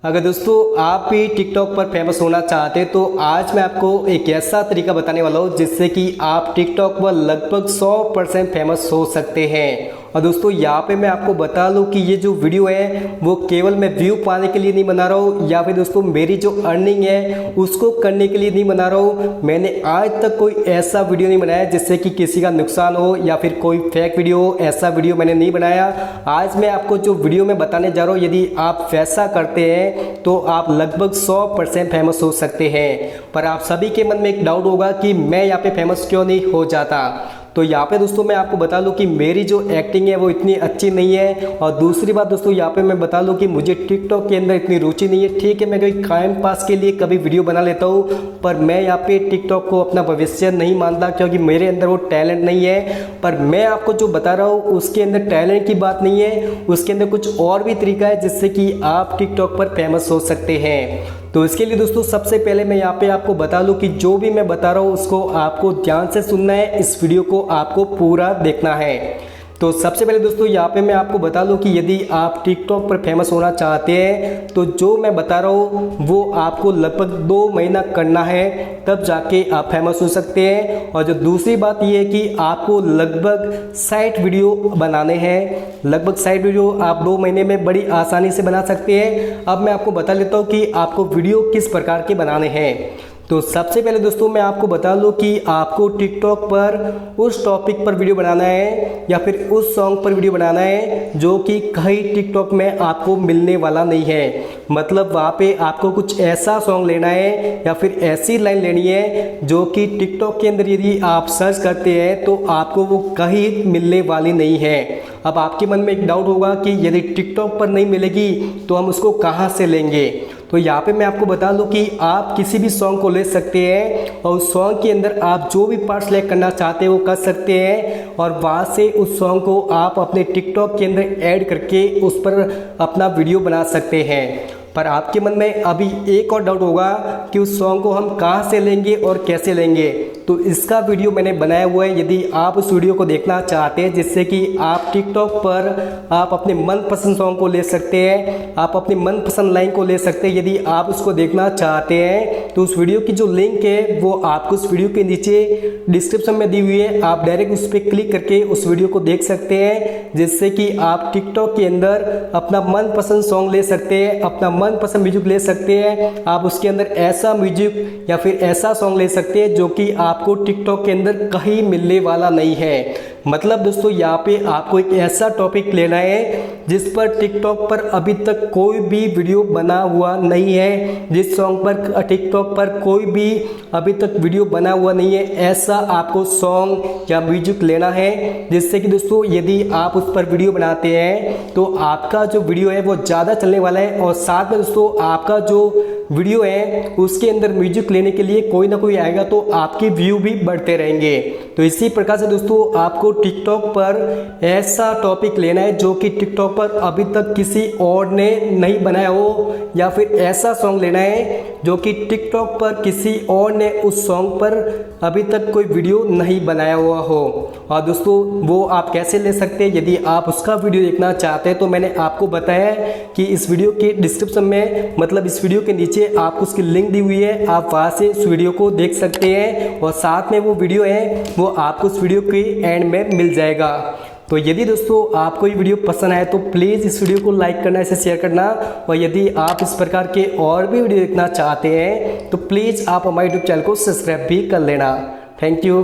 अगर दोस्तों आप भी टिकटॉक पर फेमस होना चाहते हैं तो आज मैं आपको एक ऐसा तरीका बताने वाला हूँ जिससे कि आप टिकटॉक पर लगभग 100% फेमस हो सकते हैं। और दोस्तों यहाँ पे मैं आपको बता लूँ कि ये जो वीडियो है वो केवल मैं व्यू पाने के लिए नहीं बना रहा हूँ या फिर दोस्तों मेरी जो अर्निंग है उसको करने के लिए नहीं बना रहा हूँ। मैंने आज तक कोई ऐसा वीडियो नहीं बनाया जिससे कि किसी का नुकसान हो या फिर कोई फेक वीडियो हो, ऐसा वीडियो मैंने नहीं बनाया। आज मैं आपको जो वीडियो में बताने जा रहा हूँ यदि आप वैसा करते हैं तो आप लगभग 100% फेमस हो सकते हैं। पर आप सभी के मन में एक डाउट होगा कि मैं यहाँ पे फेमस क्यों नहीं हो जाता। तो यहाँ पे दोस्तों मैं आपको बता दूं कि मेरी जो एक्टिंग है वो इतनी अच्छी नहीं है। और दूसरी बात दोस्तों यहाँ पे मैं बता दूं कि मुझे टिकटॉक के अंदर इतनी रुचि नहीं है। ठीक है, मैं कोई टाइम पास के लिए कभी वीडियो बना लेता हूँ, पर मैं यहाँ पे टिकटॉक को अपना भविष्य नहीं मानता क्योंकि मेरे अंदर वो टैलेंट नहीं है। पर मैं आपको जो बता रहा हूँ उसके अंदर टैलेंट की बात नहीं है, उसके अंदर कुछ और भी तरीका है जिससे कि आप टिकटॉक पर फेमस हो सकते हैं। तो इसके लिए दोस्तों सबसे पहले मैं यहाँ पे आपको बता दूं कि जो भी मैं बता रहा हूँ उसको आपको ध्यान से सुनना है, इस वीडियो को आपको पूरा देखना है। तो सबसे पहले दोस्तों यहाँ पे मैं आपको बता दूं कि यदि आप टिकटॉक पर फेमस होना चाहते हैं तो जो मैं बता रहा हूँ वो आपको लगभग 2 महीना करना है, तब जाके आप फेमस हो सकते हैं। और जो दूसरी बात ये है कि आपको लगभग 60 वीडियो बनाने हैं। लगभग 60 वीडियो आप 2 महीने में बड़ी आसानी से बना सकते हैं। अब मैं आपको बता लेता हूँ कि आपको वीडियो किस प्रकार के बनाने हैं। तो सबसे पहले दोस्तों मैं आपको बता दूं कि आपको टिकटॉक पर उस टॉपिक पर वीडियो बनाना है या फिर उस सॉन्ग पर वीडियो बनाना है जो कि कहीं टिकटॉक में आपको मिलने वाला नहीं है। मतलब वहाँ पे आपको कुछ ऐसा सॉन्ग लेना है या फिर ऐसी लाइन लेनी है जो कि टिकटॉक के अंदर यदि आप सर्च करते हैं तो आपको वो कहीं मिलने वाली नहीं है। अब आपके मन में एक डाउट होगा कि यदि टिकटॉक पर नहीं मिलेगी तो हम उसको कहाँ से लेंगे। तो यहाँ पे मैं आपको बता दूं कि आप किसी भी सॉन्ग को ले सकते हैं और उस सॉन्ग के अंदर आप जो भी पार्ट सेलेक्ट करना चाहते हैं वो कर सकते हैं और वहाँ से उस सॉन्ग को आप अपने टिकटॉक के अंदर ऐड करके उस पर अपना वीडियो बना सकते हैं। पर आपके मन में अभी एक और डाउट होगा कि उस सॉन्ग को हम कहाँ से लेंगे और कैसे लेंगे। तो इसका वीडियो मैंने बनाया हुआ है, यदि आप उस वीडियो को देखना चाहते हैं जिससे कि आप टिकटॉक पर आप अपने मनपसंद सॉन्ग को ले सकते हैं, आप अपनी मनपसंद लाइन को ले सकते हैं। यदि आप उसको देखना चाहते हैं तो उस वीडियो की जो लिंक है वो आपको उस वीडियो के नीचे डिस्क्रिप्शन में दी हुई है, आप डायरेक्ट उस पर क्लिक करके उस वीडियो को देख सकते हैं जिससे कि आप टिकटॉक के अंदर अपना मनपसंद सॉन्ग ले सकते हैं, अपना मनपसंद म्यूजिक ले सकते हैं। आप उसके अंदर ऐसा म्यूजिक या फिर ऐसा सॉन्ग ले सकते हैं जो कि आपको टिकटॉक के अंदर कहीं मिलने वाला नहीं है। मतलब दोस्तों यहाँ पे आपको एक ऐसा टॉपिक लेना है जिस पर टिकटॉक पर अभी तक कोई भी वीडियो बना हुआ नहीं है, जिस सॉन्ग पर टिकटॉक पर कोई भी अभी तक वीडियो बना हुआ नहीं है, ऐसा आपको सॉन्ग या म्यूजिक लेना है जिससे कि दोस्तों यदि आप उस पर वीडियो बनाते हैं तो आपका जो वीडियो है वो ज़्यादा चलने वाला है और साथ में दोस्तों आपका जो वीडियो है उसके अंदर म्यूजिक लेने के लिए कोई ना कोई आएगा तो आपके व्यू भी बढ़ते रहेंगे। तो इसी प्रकार से दोस्तों आपको टिकटॉक पर ऐसा टॉपिक लेना है जो कि टिकटॉक पर अभी तक किसी और ने नहीं बनाया हो या फिर ऐसा सॉन्ग लेना है जो कि टिकटॉक पर किसी और ने उस सॉन्ग पर अभी तक कोई वीडियो नहीं बनाया हुआ हो। और दोस्तों वो आप कैसे ले सकते हैं, यदि आप उसका वीडियो देखना चाहते हैं तो मैंने आपको बताया कि इस वीडियो के डिस्क्रिप्शन में मतलब इस वीडियो के नीचे आपको उसकी लिंक दी हुई है, आप वहाँ से इस वीडियो को देख सकते हैं और साथ में वो वीडियो है वो आपको उस वीडियो के एंड में मिल जाएगा। तो यदि दोस्तों आपको ये वीडियो पसंद आए तो प्लीज़ इस वीडियो को लाइक करना, इसे शेयर करना और यदि आप इस प्रकार के और भी वीडियो देखना चाहते हैं तो प्लीज़ आप हमारे यूट्यूब चैनल को सब्सक्राइब भी कर लेना। Thank you.